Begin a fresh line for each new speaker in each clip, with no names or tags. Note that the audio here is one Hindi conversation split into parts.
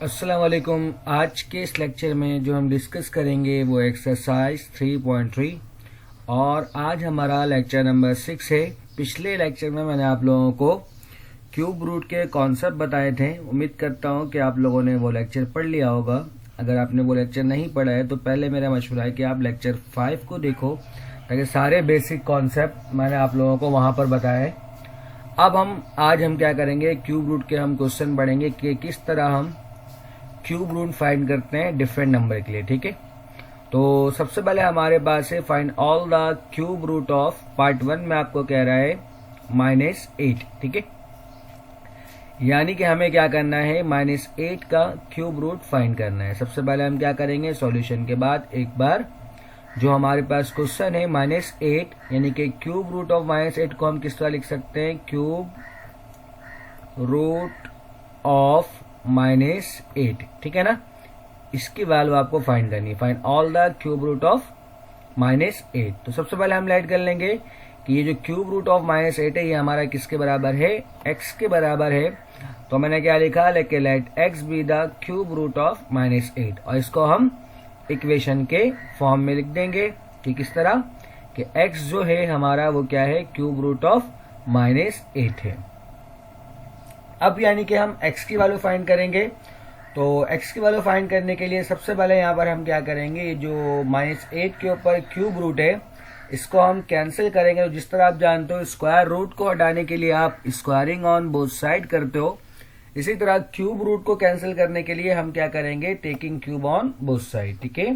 अस्सलाम वालेकुम। आज के इस लेक्चर में जो हम डिस्कस करेंगे वो एक्सरसाइज 3.3 और आज हमारा लेक्चर नंबर 6 है। पिछले लेक्चर में मैंने आप लोगों को क्यूब रूट के कॉन्सेप्ट बताए थे। उम्मीद करता हूँ कि आप लोगों ने वो लेक्चर पढ़ लिया होगा। अगर आपने वो लेक्चर नहीं पढ़ा है तो पहले मेरा मशवरा है कि आप लेक्चर 5 को देखो, ताकि सारे बेसिक कॉन्सेप्ट मैंने आप लोगों को वहाँ पर बताए। अब आज हम क्या करेंगे, क्यूब रूट के हम क्वेश्चन पढ़ेंगे कि किस तरह हम क्यूब रूट फाइंड करते हैं डिफरेंट नंबर के लिए। ठीक है, तो सबसे पहले हमारे पास है find all the cube root of part 1 में आपको कह रहा है -8। ठीक है, यानी कि हमें क्या करना है, -8 का क्यूब रूट फाइंड करना है। सबसे पहले हम क्या करेंगे, सॉल्यूशन के बाद एक बार जो हमारे पास क्वेश्चन है -8 यानी कि क्यूब रूट ऑफ -8 को हम किस तरह लिख सकते हैं, क्यूब रूट ऑफ -8। ठीक है ना, इसकी वैल्यू आपको फाइंड करनी है। Find all the cube root of -8। तो सबसे पहले हम लाइट कर लेंगे कि ये जो क्यूब रूट ऑफ -8 है ये हमारा किसके बराबर है, x के बराबर है। तो मैंने क्या लिखा, लेके let x be the cube root of -8 और इसको हम इक्वेशन के फॉर्म में लिख देंगे कि किस तरह कि x जो है हमारा वो क्या है, क्यूब रूट ऑफ -8 है। अब यानी कि हम x की वैल्यू फाइंड करेंगे। तो x की वैल्यू फाइंड करने के लिए सबसे पहले यहाँ पर हम क्या करेंगे, ये जो -8 के ऊपर क्यूब रूट है इसको हम कैंसिल करेंगे। तो जिस तरह आप जानते हो स्क्वायर रूट को हटाने के लिए आप स्क्वायरिंग ऑन बोथ साइड करते हो, इसी तरह क्यूब रूट को कैंसिल करने के लिए हम क्या करेंगे, taking cube on both side. ठीक है,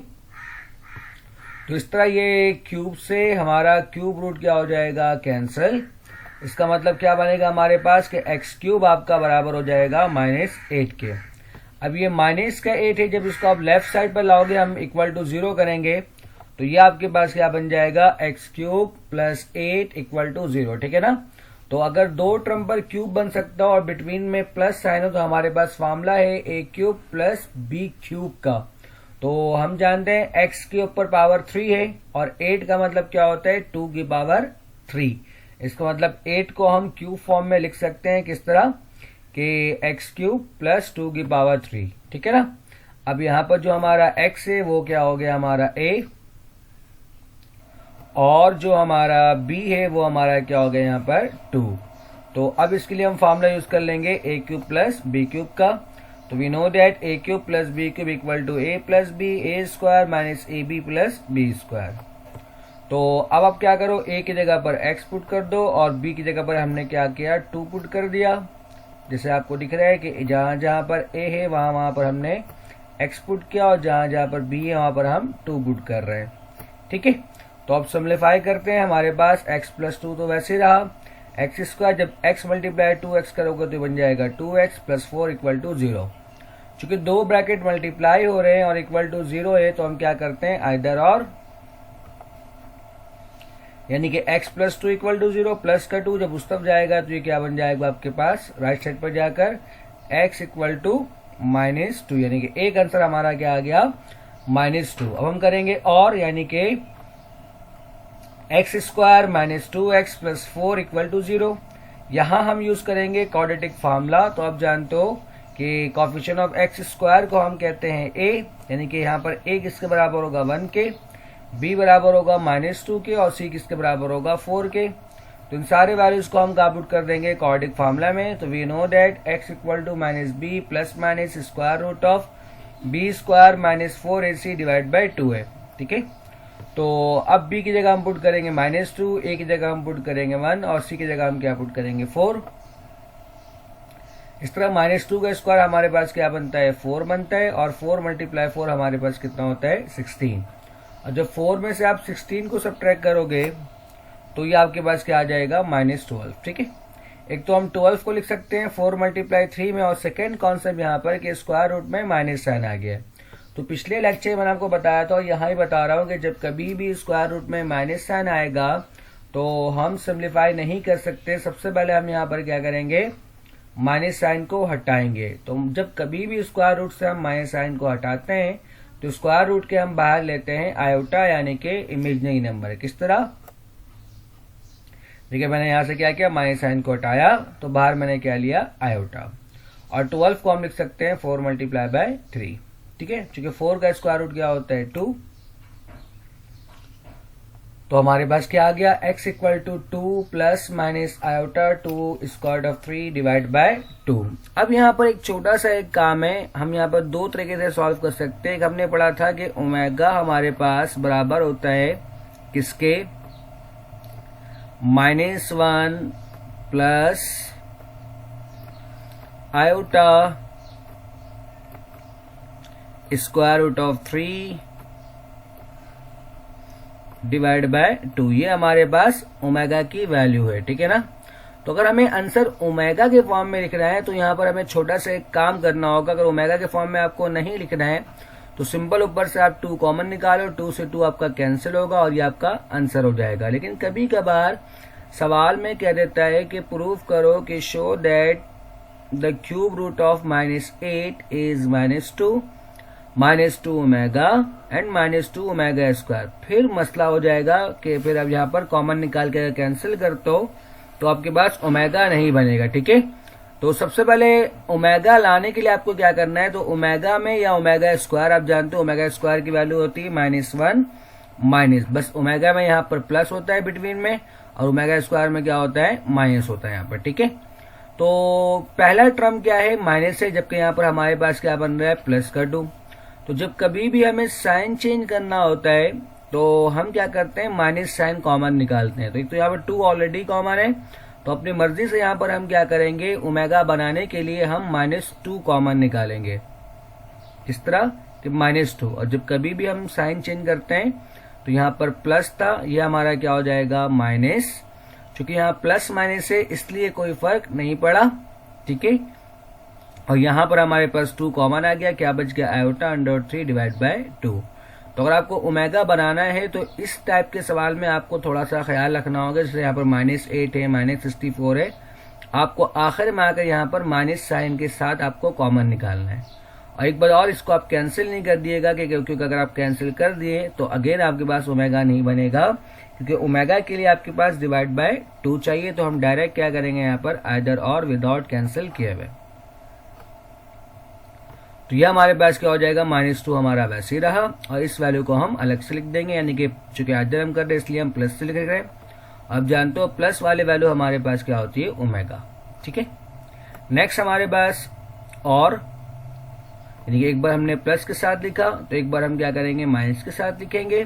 तो इस तरह ये क्यूब से हमारा क्यूब रूट क्या हो जाएगा, कैंसिल। इसका मतलब क्या बनेगा हमारे पास कि एक्स क्यूब आपका बराबर हो जाएगा -8 के। अब ये -8 है, जब इसको आप लेफ्ट साइड पर लाओगे हम इक्वल टू 0 करेंगे तो ये आपके पास क्या बन जाएगा, X cube plus 8 equal to 0। ठीक है ना, तो अगर दो टर्म पर क्यूब बन सकता हो और बिटवीन में प्लस साइन हो तो हमारे पास फॉर्मूला है a cube plus b cube का। तो हम जानते हैं x के ऊपर पावर 3 है और 8 का मतलब क्या होता है, 2 की पावर 3। इसका मतलब 8 को हम क्यूब फॉर्म में लिख सकते हैं किस तरह कि एक्स क्यूब प्लस 2 की पावर 3। ठीक है ना, अब यहाँ पर जो हमारा x है वो क्या हो गया हमारा a और जो हमारा b है वो हमारा क्या हो गया यहाँ पर 2। तो अब इसके लिए हम फॉर्मूला यूज कर लेंगे a cube plus b cube का। तो we know that a cube plus b cube equal to a plus b, a square minus ab plus b square. तो अब आप क्या करो, a की जगह पर x पुट कर दो और b की जगह पर हमने क्या किया, 2 पुट कर दिया। जैसे आपको दिख रहा है कि जहां जहां पर a है वहां पर हमने x पुट किया और जहां जहां पर b है वहां पर हम 2 पुट कर रहे हैं। ठीक है, तो अब सिम्प्लीफाई करते हैं। हमारे पास x प्लस 2 तो वैसे ही रहा, एक्स स्क्वायर जब x मल्टीप्लाई 2x करोगे तो बन जाएगा 2x प्लस 4 इक्वल टू 0। चूंकि दो ब्रैकेट मल्टीप्लाई हो रहे हैं और इक्वल टू 0 है तो हम क्या करते हैं, आइदर और, यानी कि x plus 2 equal to 0 plus का 2 जब उस तरफ जाएगा तो ये क्या बन जाएगा आपके पास राइट साइड पर जाकर x इक्वल टू -2, यानी कि एक आंसर हमारा क्या आ गया, -2। अब हम करेंगे और, यानी कि X square minus 2x plus 4 equal to 0। यहां हम यूज करेंगे क्वाड्रेटिक फार्मूला। तो आप जानते हो कि कोएफिशिएंट ऑफ एक्स स्क्वायर को हम कहते हैं a, यानी कि यहाँ पर a किसके बराबर होगा 1 के, b बराबर होगा -2 के और c किसके बराबर होगा 4 के। तो इन सारे वैल्यूज को हम पुट कर देंगे क्वाड्रेटिक फार्मूला में। तो we know that x equal to -b plus minus square root of b square minus 4ac divide by 2 है। ठीक है, तो अब b की जगह हम पुट करेंगे -2, a की जगह हम पुट करेंगे 1 और c की जगह हम क्या पुट करेंगे 4। इस तरह -2 का स्क्वायर हमारे पास क्या बनता है, 4 बनता है और 4 मल्टीप्लाई 4 हमारे पास कितना होता है, 16। और जब 4 में से आप 16 को सब्ट्रैक्ट करोगे तो ये आपके पास क्या आ जाएगा, -12। ठीक है, एक तो हम 12 को लिख सकते हैं 4 मल्टीप्लाई 3 में और सेकेंड कॉन्सेप्ट यहाँ पर कि स्क्वायर रूट में माइनस साइन आ गया। तो पिछले लेक्चर में मैंने आपको बताया था और यहाँ ही बता रहा हूँ कि जब कभी भी स्क्वायर रूट में माइनस साइन आएगा तो हम सिंप्लीफाई नहीं कर सकते। सबसे पहले हम यहाँ पर क्या करेंगे, माइनस साइन को हटाएंगे। तो जब कभी भी स्क्वायर रूट से हम माइनस साइन को हटाते हैं तो स्क्वायर रूट के हम बाहर लेते हैं आयोटा, यानी कि इमेजिनरी नंबर। किस तरह, देखिए मैंने यहां से क्या किया, माइनस साइन को हटाया तो बाहर मैंने क्या लिया, आयोटा। और 12 को हम लिख सकते हैं 4 मल्टीप्लाई बाय 3। ठीक है, क्योंकि 4 का स्क्वायर रूट क्या होता है 2, तो हमारे पास क्या आ गया x equal to 2 plus minus iota 2 square of 3 divide by 2। अब यहाँ पर एक छोटा सा एक काम है, हम यहाँ पर दो तरीके से सॉल्व कर सकते हैं। एक हमने पढ़ा था कि ओमेगा हमारे पास बराबर होता है किसके, -1 plus iota square root of 3 divide by 2। ये हमारे पास ओमेगा की वैल्यू है। ठीक है ना, तो अगर हमें आंसर ओमेगा के फॉर्म में लिखना है तो यहाँ पर हमें छोटा सा एक काम करना होगा। अगर ओमेगा के फॉर्म में आपको नहीं लिखना है तो सिंपल ऊपर से आप 2 कॉमन निकालो, 2 से 2 आपका कैंसिल होगा और ये आपका आंसर हो जाएगा। लेकिन कभी कभार सवाल में कह देता है कि प्रूफ करो कि show that the cube root of -8 is -2 -2 omega and -2 omega square. फिर मसला हो जाएगा कि फिर अब यहाँ पर कॉमन निकाल के कैंसिल करते हो तो आपके पास ओमेगा नहीं बनेगा। ठीक है, तो सबसे पहले ओमेगा लाने के लिए आपको क्या करना है, तो ओमेगा में या ओमेगा स्क्वायर, आप जानते हो ओमेगा स्क्वायर की वैल्यू होती है -1 माइनस, बस ओमेगा में यहाँ पर प्लस होता है बिटवीन में और ओमेगा स्क्वायर में क्या होता है माइनस होता है यहाँ पर। ठीक है, तो पहला टर्म क्या है माइनस है, जबकि यहाँ पर हमारे पास क्या बन रहा है प्लस का 2। तो जब कभी भी हमें साइन चेंज करना होता है तो हम क्या करते हैं माइनस साइन कॉमन निकालते हैं। तो एक तो यहाँ पर 2 ऑलरेडी कॉमन है, तो अपनी मर्जी से यहाँ पर हम क्या करेंगे ओमेगा बनाने के लिए हम -2 कॉमन निकालेंगे, इस तरह कि -2। और जब कभी भी हम साइन चेंज करते हैं तो यहाँ पर प्लस था, यह हमारा क्या हो जाएगा माइनस। चूंकि यहाँ प्लस माइनस है इसलिए कोई फर्क नहीं पड़ा। ठीक है, और यहाँ पर हमारे पास 2 कॉमन आ गया, क्या बच गया आयोटा √3 डिवाइड बाय 2। तो अगर आपको ओमेगा बनाना है तो इस टाइप के सवाल में आपको थोड़ा सा ख्याल रखना होगा। जैसे यहाँ पर -8 है, -64 है, आपको आखिर में आकर यहाँ पर माइनस साइन के साथ आपको कॉमन निकालना है। और एक बार और इसको आप कैंसिल नहीं कर दिएगा क्योंकि अगर आप कैंसिल कर दिए तो अगेन आपके पास ओमेगा नहीं बनेगा, क्योंकि ओमेगा के लिए आपके पास डिवाइड बाय 2 चाहिए। तो हम डायरेक्ट क्या करेंगे यहाँ पर आइदर और विदाउट कैंसिल किए हुए। तो यह हमारे पास क्या हो जाएगा -2 हमारा वैसे ही रहा और इस वैल्यू को हम अलग से लिख देंगे, यानी कि चूंकि आइदर हम कर रहे हैं इसलिए हम प्लस से लिख रहे हैं। अब जानते हो प्लस वाले वैल्यू हमारे पास क्या होती है ओमेगा। ठीक है, नेक्स्ट हमारे पास और, यानी कि एक बार हमने प्लस के साथ लिखा तो एक बार हम क्या करेंगे माइनस के साथ लिखेंगे।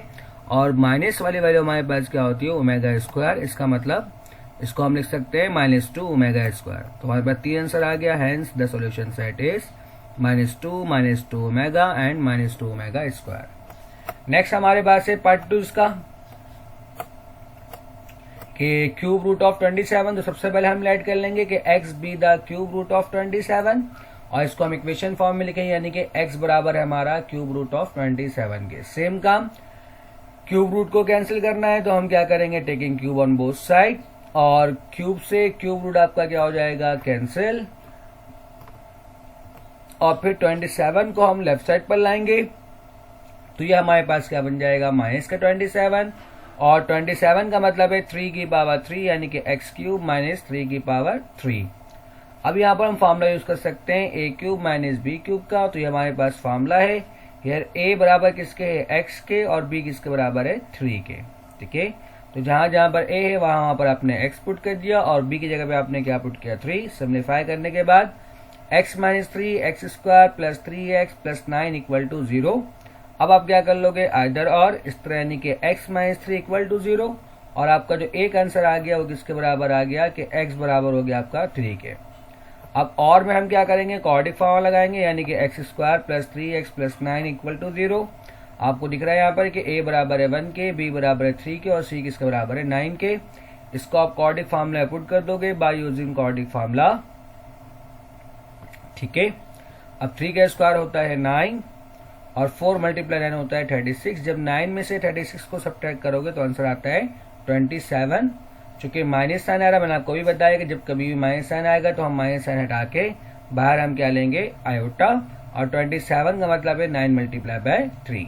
और माइनस वाली वैल्यू हमारे पास क्या होती है ओमेगा स्क्वायर। इसका मतलब इसको हम लिख सकते हैं -2 ओमेगा स्क्वायर। तो हमारे पास 3 आंसर आ गया, hence the solution set is -2 omega and -2 omega square. Next हमारे पास है पार्ट 2 इसका कि क्यूब रूट ऑफ 27। तो सबसे पहले हम ऐड कर लेंगे कि x be the cube root of 27 और इसको हम इक्वेशन फॉर्म में लिखेंगे, यानी कि x बराबर है हमारा क्यूब रूट ऑफ 27 के। सेम काम क्यूब रूट को कैंसिल करना है तो हम क्या करेंगे taking cube on both side, और क्यूब से क्यूब रूट आपका क्या हो जाएगा कैंसिल, और फिर 27 को हम लेफ्ट साइड पर लाएंगे तो ये हमारे पास क्या बन जाएगा माइनस का 27, और 27 का मतलब है 3 की पावर 3, यानी कि x क्यूब माइनस 3 की पावर 3। अब यहाँ पर हम फार्मूला यूज कर सकते हैं a cube minus B cube का। तो ये हमारे पास फार्मूला है, यार a बराबर किसके है x के और b किसके बराबर है 3 के। ठीक है, तो जहां जहां पर a है वहां पर आपने x पुट कर दिया और b की जगह पे आपने क्या पुट किया 3। सिम्प्लीफाई करने के बाद x minus 3 X square plus 3x plus 9 equal to 0। अब आप क्या कर लोगे आइदर और, इस तरह यानी कि x माइनस 3 इक्वल टू 0, और आपका जो एक आंसर आ गया वो किसके बराबर आ गया कि x बराबर हो गया आपका 3 के। अब और में हम क्या करेंगे क्वाड्रेटिक फॉर्मूला लगाएंगे, यानी कि X square plus 3x plus 9 equal to 0। आपको दिख रहा है यहाँ पर कि a बराबर है 1 के, b बराबर है 3 के और c किसके बराबर है 9 के। इसको आप क्वाड्रेटिक फॉर्मूला पुट कर दोगे बाय यूजिंग क्वाड्रेटिक फॉर्मूला। ठीक है, अब 3 का स्क्वायर होता है 9 और 4 मल्टीप्लाई 9 होता है 36। जब 9 में से 36 को सब्ट्रैक्ट करोगे तो आंसर आता है 27। चूंकि माइनस साइन आ रहा है, मैंने आपको भी बताया कि जब कभी भी माइनस साइन आएगा तो हम माइनस साइन हटा के बाहर हम क्या लेंगे आयोटा, और 27 का मतलब है 9 मल्टीप्लाई बाय 3।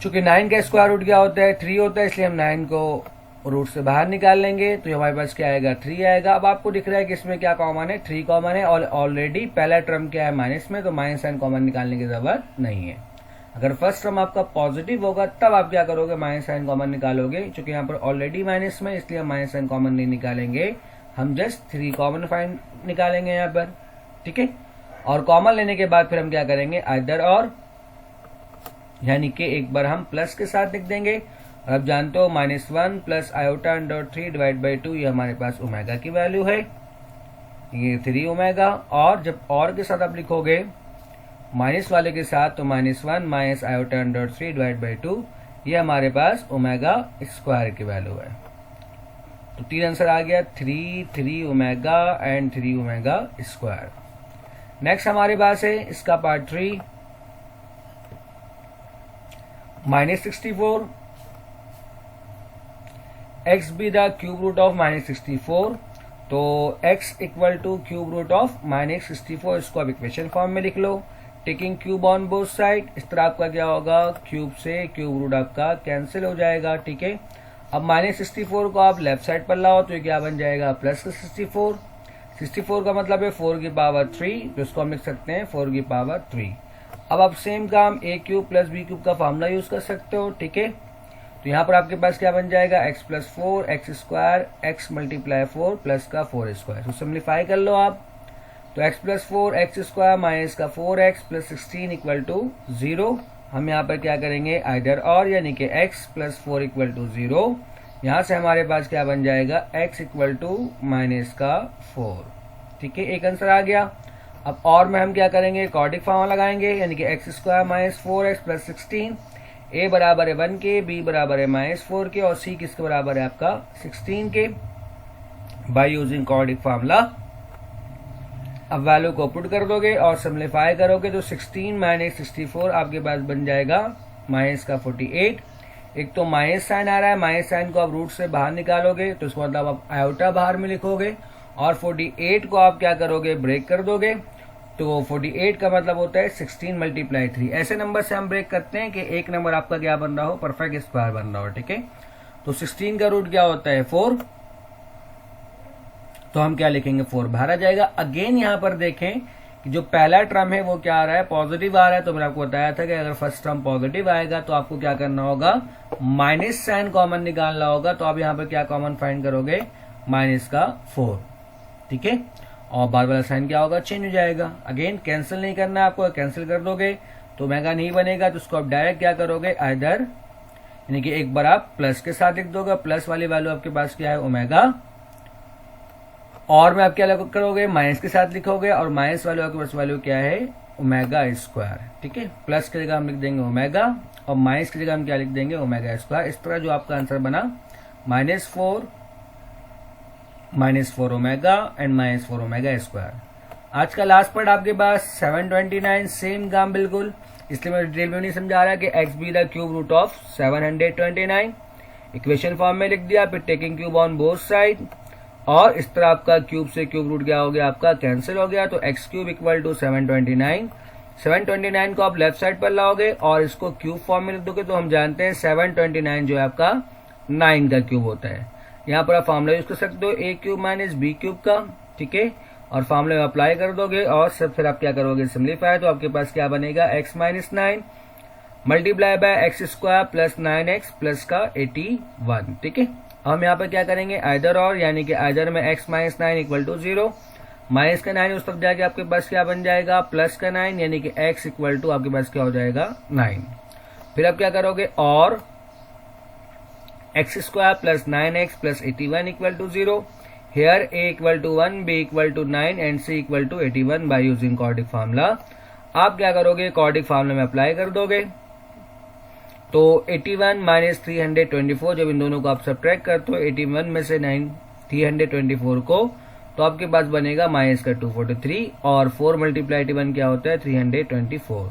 चूंकि 9 का स्क्वायर रूट क्या होता है 3 होता है, इसलिए हम 9 को रूट से बाहर निकाल लेंगे तो हमारे पास क्या आएगा 3 आएगा। अब आपको दिख रहा है कि इसमें क्या कॉमन है, 3 कॉमन है और ऑलरेडी पहला टर्म क्या है माइनस में, तो माइनस साइन कॉमन निकालने की जरूरत नहीं है। अगर फर्स्ट टर्म आपका पॉजिटिव होगा तब आप क्या करोगे, माइनस साइन कॉमन निकालोगे। क्योंकि यहाँ पर ऑलरेडी माइनस में, इसलिए हम माइनस साइन कॉमन नहीं निकालेंगे, हम जस्ट 3 कॉमन फाइन निकालेंगे यहाँ पर, ठीक है। और कॉमन लेने के बाद फिर हम क्या करेंगे, आइदर और, यानी कि एक बार हम प्लस के साथ लिख देंगे। और अब जानते हो -1 plus iota under 3 divide by 2, ये हमारे पास ओमेगा की वैल्यू है, ये 3 ओमेगा। और जब और के साथ आप लिखोगे माइनस वाले के साथ, तो -1 minus iota under 3 divide by 2, ये हमारे पास ओमेगा स्क्वायर की वैल्यू है। तो 3 आंसर आ गया, 3 omega and 3 omega square. Next हमारे पास है इसका part 3, -64 x be the cube root of -64। तो x equal to cube root of -64, इसको आप इक्वेशन फॉर्म में लिख लो, taking cube on both side. इस तरह आपका क्या होगा, क्यूब से क्यूब रूट आपका कैंसिल हो जाएगा, ठीक है। अब -64 को आप लेफ्ट साइड पर लाओ तो ये क्या बन जाएगा, +64। 64 का मतलब है 4 की पावर 3, तो इसको हम लिख सकते हैं 4 की पावर 3। अब आप सेम काम a cube plus B cube का फॉर्मूला यूज कर सकते हो, ठीक है। तो यहाँ पर आपके पास क्या बन जाएगा, x plus 4 x square x multiply 4 plus का 4 स्क्वायर। तो सिंप्लीफाई कर लो आप, तो x plus 4 x square minus का 4x प्लस 16 इक्वल टू 0। हम यहाँ पर क्या करेंगे, आइदर और, यानी कि x प्लस 4 इक्वल टू 0। यहाँ से हमारे पास क्या बन जाएगा, x इक्वल टू माइनस का 4, ठीक है। एक आंसर आ गया। अब और में हम क्या करेंगे, क्वाड्रेटिक फॉर्मूला लगाएंगे, यानी कि x square minus 4x plus 16, a बराबर है 1 के, b बराबर है -4 के और c किसके बराबर है आपका 16 के, बाय यूजिंग क्वाड्रेटिक फॉर्मूला। अब वैल्यू को पुट कर दोगे और सिंप्लीफाई करोगे तो 16 माइनस 64 आपके पास बन जाएगा माइनस का 48। एक तो माइनस साइन आ रहा है, माइनस साइन को आप रूट से बाहर निकालोगे तो इसका मतलब आप आयोटा बाहर में लिखोगे, और 48 को आप क्या करोगे, ब्रेक कर दोगे। तो 48 का मतलब होता है 16 मल्टीप्लाई 3। ऐसे नंबर से हम ब्रेक करते हैं कि एक नंबर आपका क्या बन रहा हो, परफेक्ट स्क्वायर बन रहा हो, ठीक है। तो 16 का रूट क्या होता है 4, तो हम क्या लिखेंगे 4 बाहर आ जाएगा। अगेन यहाँ पर देखें कि जो पहला टर्म है वो क्या आ रहा है, पॉजिटिव आ रहा है। तो मैंने आपको बताया था कि अगर फर्स्ट टर्म पॉजिटिव आएगा तो आपको क्या करना होगा, माइनस साइन कॉमन निकालना होगा। तो आप यहाँ पर क्या कॉमन फाइंड करोगे, माइनस का 4, ठीक है। और बार वाला साइन क्या होगा, चेंज हो जाएगा। अगेन कैंसिल नहीं करना है आपको, कैंसिल कर दोगे तो ओमेगा नहीं बनेगा, तो उसको आप डायरेक्ट क्या करोगे, आइदर, यानी कि एक बार आप प्लस के साथ लिख दोगे, प्लस वाली वैल्यू आपके पास क्या है ओमेगा, और में आप क्या करोगे, माइनस के साथ लिखोगे, और माइनस वाले आपके पास वैल्यू क्या है ओमेगा स्क्वायर, ठीक है। प्लस की जगह हम लिख देंगे ओमेगा और माइनस की जगह हम क्या लिख देंगे ओमेगा स्क्वायर। इस तरह जो आपका आंसर बना -4 ओमेगा एंड -4 ओमेगा स्क्वायर। आज का लास्ट पार्ट आपके पास 729, सेम काम बिल्कुल, इसलिए मैं डिटेल में नहीं समझा रहा कि x be the cube root of 729। Equation form में लिख दिया, फिर taking cube on both side, और इस तरह आपका क्यूब से क्यूब रूट क्या हो गया, आपका कैंसिल हो गया। तो x क्यूब इक्वल टू 729 को आप लेफ्ट साइड पर लाओगे और इसको क्यूब फॉर्म में लिख दोगे, तो हम जानते हैं 729 जो है आपका 9 का क्यूब होता है। यहाँ पर आप फॉर्मूला यूज कर सकते हो a cube minus B cube का, ठीक है, और फॉर्मूले में अप्लाई कर दोगे और सब फिर आप क्या करोगे, सिम्प्लीफाई। तो आपके पास क्या बनेगा, x minus 9 multiply by x square plus 9x plus का 81, ठीक है। हम यहाँ पर क्या करेंगे, आइदर और, यानी कि आइदर में x minus 9 equal to 0, minus का 9 उस तरफ जाके आपके पास क्या बन जाएगा, प्लस का 9, यानी कि x इक्वल टू आपके पास क्या हो जाएगा 9। फिर आप क्या करोगे, और X square plus 9x plus 81 equal to 0, here a equal to 1, b equal to 9 and c equal to 81 by using quadratic formula. आप क्या करोगे, क्वाड्रेटिक फार्मूला में अप्लाई कर दोगे। तो 81 माइनस 324, जब इन दोनों को आप सब्ट्रैक्ट करते हो 81 में से 324 को, तो आपके पास बनेगा माइनस का 243, और 4 मल्टीप्लाई 81 क्या होता है 324।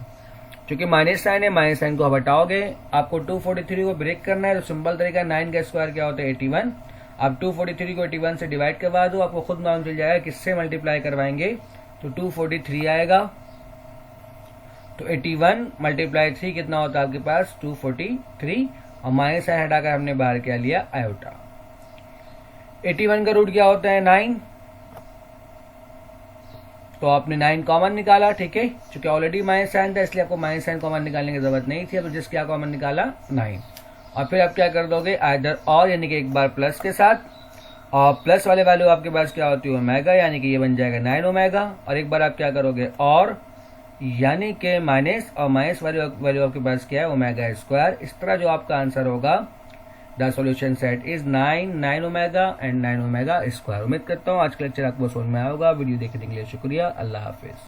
क्योंकि माइनस साइन है, माइनस साइन को आप हटाओगे, आपको 243 को ब्रेक करना है, तो सिंपल तरीका 9 का स्क्वायर क्या होता है 81। आप 243 को 81 से डिवाइड करवा दो, आपको खुद मालूम चल जाएगा किससे मल्टीप्लाई करवाएंगे, तो 243 आएगा। तो 81 मल्टीप्लाई 3 कितना होता है आपके पास 243, और माइनस साइन हटाकर हमने बाहर क्या लिया, आयोटा। 81 का रूट क्या होता है 9, तो आपने 9 कॉमन निकाला, ठीक है, चूंकि ऑलरेडी माइनस साइन था इसलिए आपको माइनस साइन कॉमन निकालने की जरूरत नहीं थी, तो जिस क्या कॉमन निकाला 9, और फिर आप क्या कर दोगे आइदर और, यानी कि एक बार प्लस के साथ, और प्लस वाले वैल्यू आपके पास क्या होती है ओमेगा, यानी कि ये बन जाएगा 9 ओमेगा, और एक बार आप क्या करोगे और, यानी कि माइनस, और माइनस वैल्यू आपके पास क्या है ओमेगा स्क्वायर। इस तरह जो आपका आंसर होगा the solution set is 9 omega and 9 omega square. उम्मीद करता हूँ आज का लेक्चर आपको समझ में आएगा। वीडियो देखने के लिए शुक्रिया, अल्लाह हाफिज।